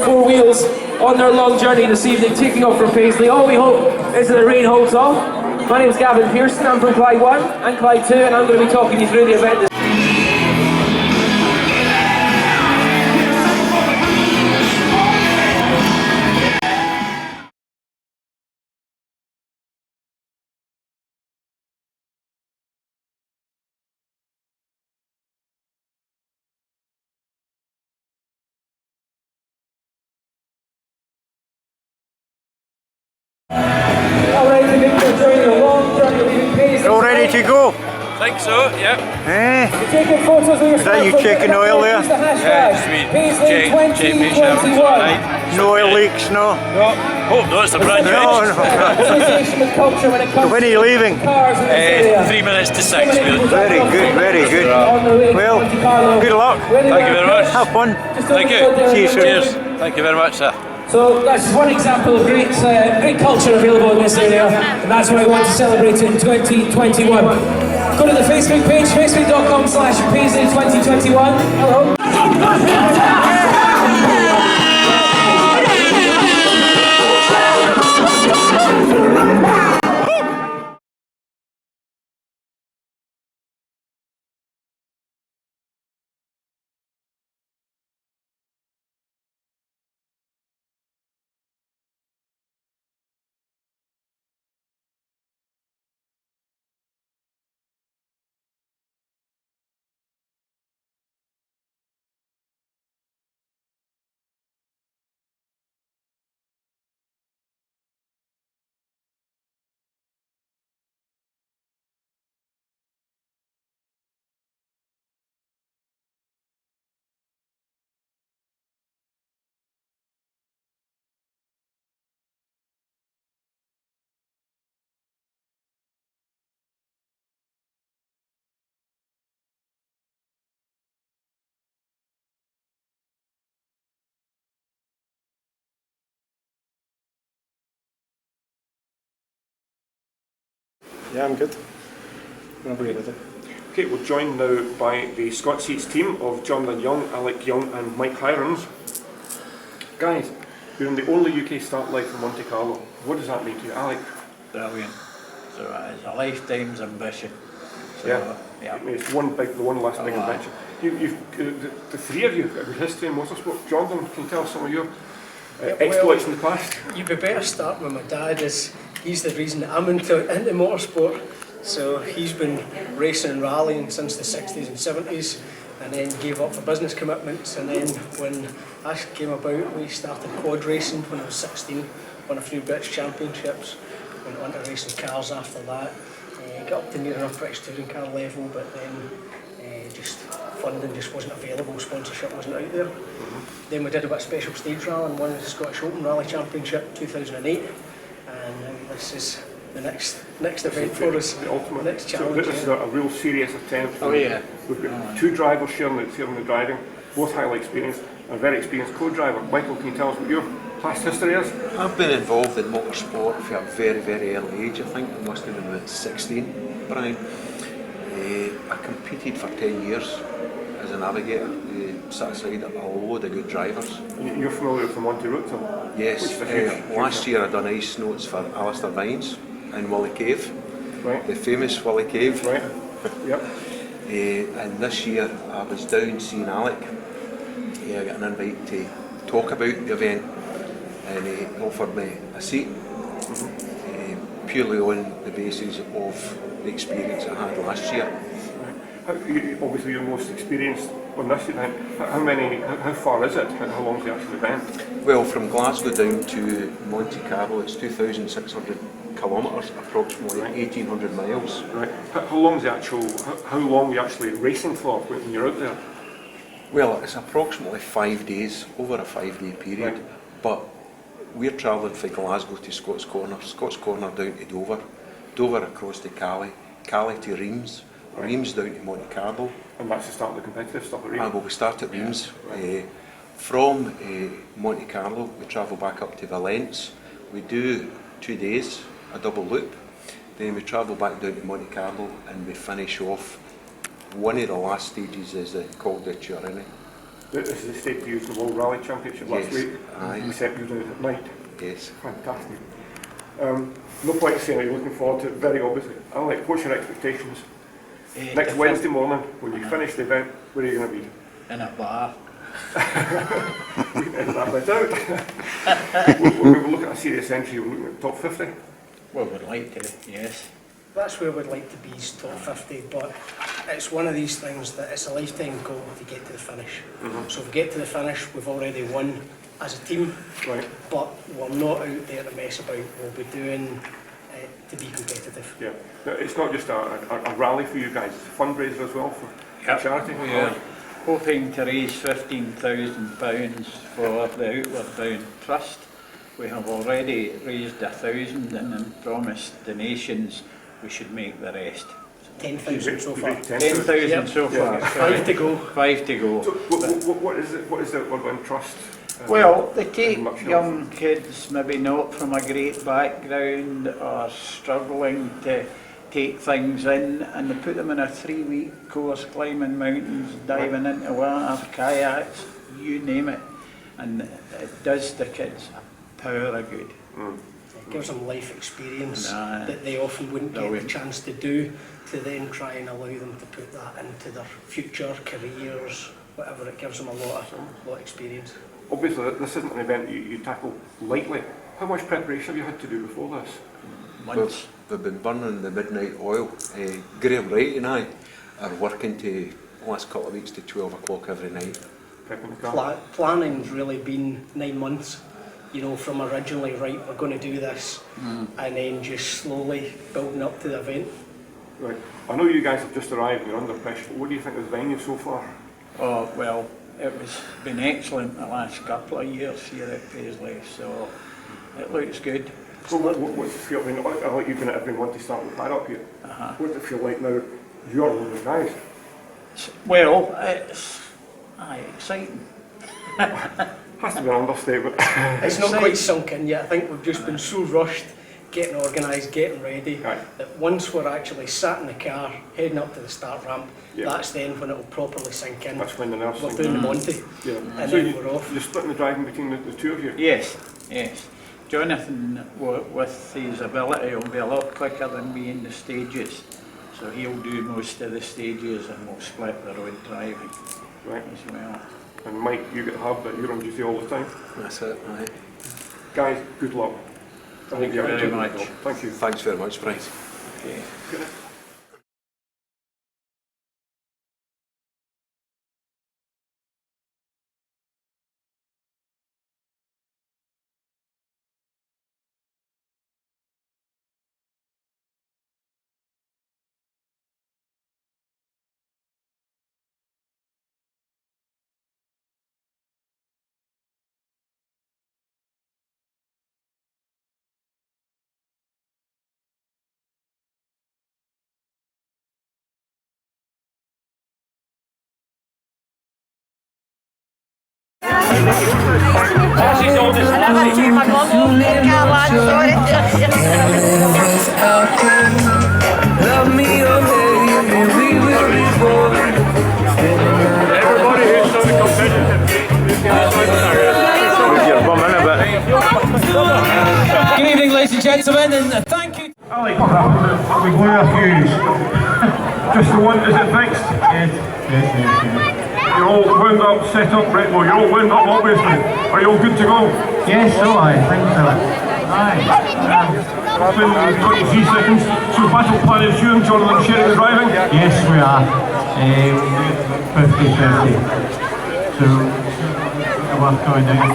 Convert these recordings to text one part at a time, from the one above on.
Four wheels on their long journey this evening, taking off from Paisley. All we hope is that the rain holds off. My name is Gavin Pearson, I'm from Clyde 1 and Clyde 2, and I'm going to be talking you through the event. All ready to go? I think so, yeah. Taking photos of your Is that you checking oil there? Yeah, sweet. No oil leaks, no? No. Hope not, it's a brand new engine. When are you leaving? 3 minutes to 6. Very good, very good. Well, good luck. Thank you very much. Have fun. Thank you. See you soon. Cheers. Thank you very much, sir. So that's one example of great culture available in this area, and that's what I want to celebrate in 2021. Go to the Facebook page, facebook.com/Paisley2021. Hello. Yeah, I'm good. Whenever you're ready. Okay, we're joined now by the Scott Seats team of Dumfries Young, Alex Young and Mike Hirons. Guys, you're in the only UK start live from Monte Carlo. What does that mean to you, Alex? Brilliant. So it's a lifetime's ambition. So, yeah. I mean, it's the one last big adventure. The three of you have history in motorsport. Jonathan, can you tell us some of your exploits in the past? You'd be better starting with my dad, as he's the reason that I'm into motorsport. So he's been racing and rallying since the 60s and 70s, and then gave up for business commitments. And then when that came about, we started quad racing when I was 16, won a few British Championships, went on to racing cars after that. Got up to near enough British touring car level, but then just funding just wasn't available, sponsorship wasn't out there. Then we did a bit of special stage rally and won the Scottish Open Rally Championship 2008, and this is the next event for us, the ultimate next challenge. So this is a real serious attempt. Oh yeah. We've got two drivers sharing the driving, both highly experienced, a very experienced co-driver. Michael, can you tell us what your past history is? I've been involved in motorsport from a very, very early age. I think I must have been about 16, Brian. I competed for 10 years as a navigator, sat aside a load of good drivers. You're familiar with the Monte route, so? Yes, last year I done ice notes for Alistair Vines in Willie Cave, right. The famous Willie Cave. Right. Yep. And this year I was down seeing Alec. I got an invite to talk about the event, and he offered me a seat, purely on the basis of the experience I had last year. Obviously you're most experienced on this event. How far is it? How long is the actual event? Well, from Glasgow down to Monte Carlo, it's 2,600 kilometres, approximately 1,800 miles. Right. How long are you actually racing for when you're out there? Well, it's approximately 5 days, over a 5-day period. Right. But we're travelling from Glasgow to Scots Corner, Scots Corner down to Dover, Dover across to Calais, Calais to Reims, Reims down to Monte Carlo. And that's the start of the competitive stuff at Reims? Well, we start at Reims. From Monte Carlo, we travel back up to Valence. We do 2 days, a double loop. Then we travel back down to Monte Carlo and we finish off. One of the last stages is called the Turini. This is the state you used the World Rally Championship last week. Aye. You said you were doing it at night. Yes. Fantastic. No point saying you're looking forward to it, very obviously. Alex, what's your expectations? Next Wednesday morning, when you finish the event, where are you going to be? In a bar. We can edit that bit out. We're looking at a serious entry, we're looking at top 50. Well, we'd like to, yes. That's where we'd like to be, is top 50, but it's one of these things that it's a lifetime goal to get to the finish. So if we get to the finish, we've already won as a team, Right. but we're not out there to mess about. We'll be doing to be competitive. Yeah. Now, it's not just a rally for you guys, it's a fundraiser as well for charity. We are hoping to raise £15,000 for the Outward Bound Trust. We have already raised 1,000 and then promised donations. We should make the rest. 10,000 so far. 10,000 Yep. so far. Yeah. sorry. 5 to go. 5 to go. So what is it? What is the Outward Bound Trust? Well, they take much help? young kids, maybe not from a great background or struggling to take things in, and they put them in a 3-week course, climbing mountains, diving into water, kayaks, you name it. And it does the kids a power of good. It gives them life experience Nah. that they often wouldn't get the Brilliant. chance to do, to then try and allow them to put that into their future careers, whatever. It gives them a lot of experience. Obviously, this isn't an event you tackle lightly. How much preparation have you had to do before this? Months. We've been burning the midnight oil. Graham Wright and I are working to the last couple of weeks to 12 o'clock every night. Prepping the car? Planning's really been 9 months. You know, from originally, right, we're going to do this, and then just slowly building up to the event. Right. I know you guys have just arrived and you're under pressure, but what do you think of the venue so far? Oh, well, it's been excellent the last couple of years here at Paisley, so it looks good. So what's it feel? I mean, I'll let you kind of everyone to start with that up here. What does it feel like now you're one of the guys? Well, it's exciting. Has to be an understatement. It's not quite sunk in yet. I think we've just been so rushed, getting organised, getting ready, Right. that once we're actually sat in the car, heading up to the start ramp, Yeah. that's then when it will properly sink in. That's when the nerves We're sink doing in. the Monte, Yeah. and So then we're off. you're splitting the driving between the two of you? Yes, yes. Jonathan, with his ability, will be a lot quicker than me in the stages. So he'll do most of the stages and we'll split the road driving Right. as well. And Mike, you get the hub that you're on duty all the time. That's it, aye. Guys, good luck. I Thank hope you have a very good much. job. Thank you. Thanks very much, Bryce. Okay. Everybody who's done the competitive Good evening, ladies and gentlemen, and thank you. Alex, we go to Hughes. Just the one, is it fixed? Yes. You're all wound up, set up, right? Well, you're all wound up, obviously. Are you all good to go? Yes, so I think so. Aye. It's been 23 seconds. So battle plan is you and Jonathan sharing the driving? Yes, we are. 50-50. So, we're going down.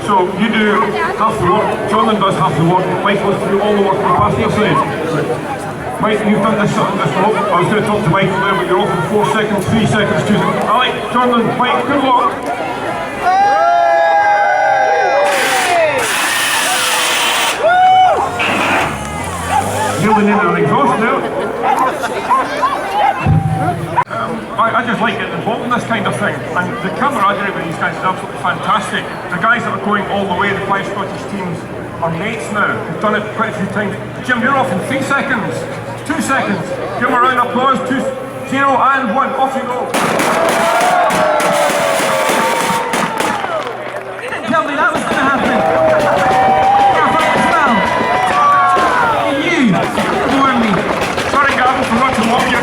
So you do half the work, Jonathan does half the work, Mike goes through all the work on the passenger side. Mike, you've done this rope. I was going to talk to Mike there, but you're off in 4 seconds, 3 seconds, 2 seconds. Alright, Jonathan, Mike, good luck. Yielding in an exhaust now. I just like getting involved in this kind of thing, and the camaraderie with these guys is absolutely fantastic. The guys that are going all the way, the 5 Scottish teams, are mates now. We've done it quite a few times. Jim, you're off in 3 seconds, 2 seconds. Give them a round of applause. 2, 0 and 1. Off you go. Tell me that was going to happen. Well, you warned me. Sorry, Gavin, forgot to warn you.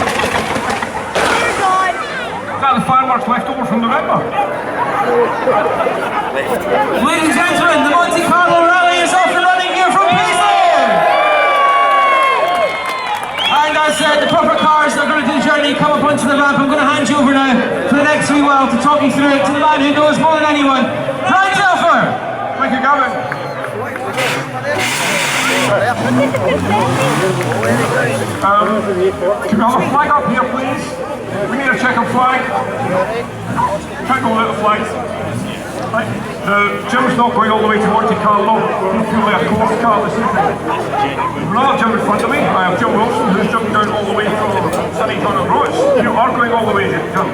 Is that the fireworks left over from November? Ladies and gentlemen, the Monte Carlo Rally is off and running here from Paisley. And as the proper cars that are going to do the journey come up onto the ramp, I'm going to hand you over now for the next wee while to talk you through it to the man who knows more than anyone. Right, Telfer! Thank you, Gavin. Can we have a flag up here, please? We need a checkered flag. Can't go without a flag. Right. Jim's not going all the way to Monte Carlo. He's purely a course car this evening. Another Jim in front of me. I have Jim Wilson, who's jumping down all the way from Sunny Tunnel Roads. You are going all the way, Jim.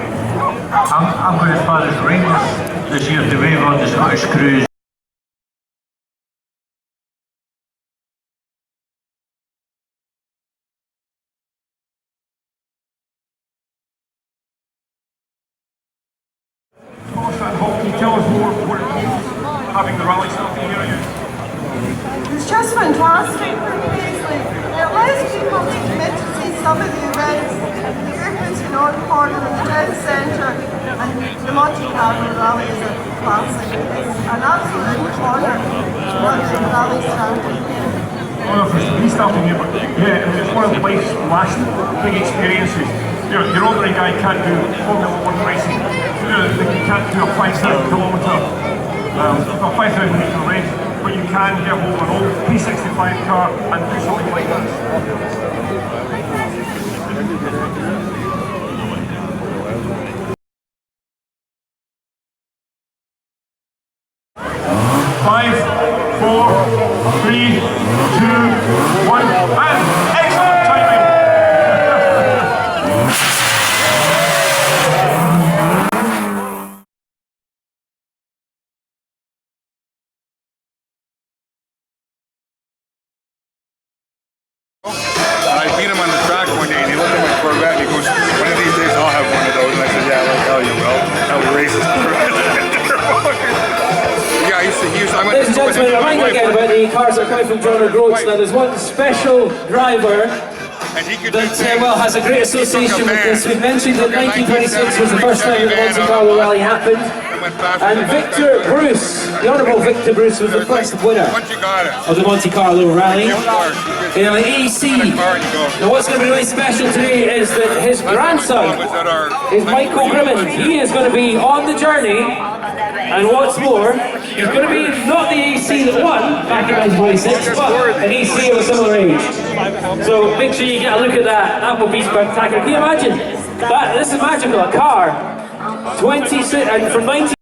I'm going as far as Rangers this year to wave on the Scottish cruise. Tell us more what it means having the rally something here again. It's just fantastic for Paisley. It allows people to commit to see some of the events here putting on corner in the town centre, and the Monte Carlo Rally is a classic. It's an absolute honour to watch the rally starting here. Honour for us to be starting here, but yeah, it's one of life's last big experiences. You know, your ordinary guy can't do Formula 1 racing. You can't do a 5,000 kilometre, a 5,000 metre race, but you can get hold of an old P65 car and do something like this. 5, 4, 3, 2, 1, and excellent timing! I beat him on the track one day and he looked at my Corvette and he goes, one of these days I'll have one of those. And I said, yeah, like hell you will. How racist. Yeah, I went Ladies and gentlemen, remind again about the cars that are coming from John O'Groats. Now there's one special driver that has a great association with this. We've mentioned that 1926 was the first time that the Monte Carlo Rally happened. And Victor Bruce, the Honourable Victor Bruce, was the first winner of the Monte Carlo Rally. In an AC. Now what's going to be really special today is that his grandson is Michael Grimmond. He is going to be on the journey, and what's more, he's going to be not the AC that won back in 1926, but an AC of a similar age. So make sure you get a look at that. That will be spectacular. Can you imagine? This is magical. A car, 26, and from 19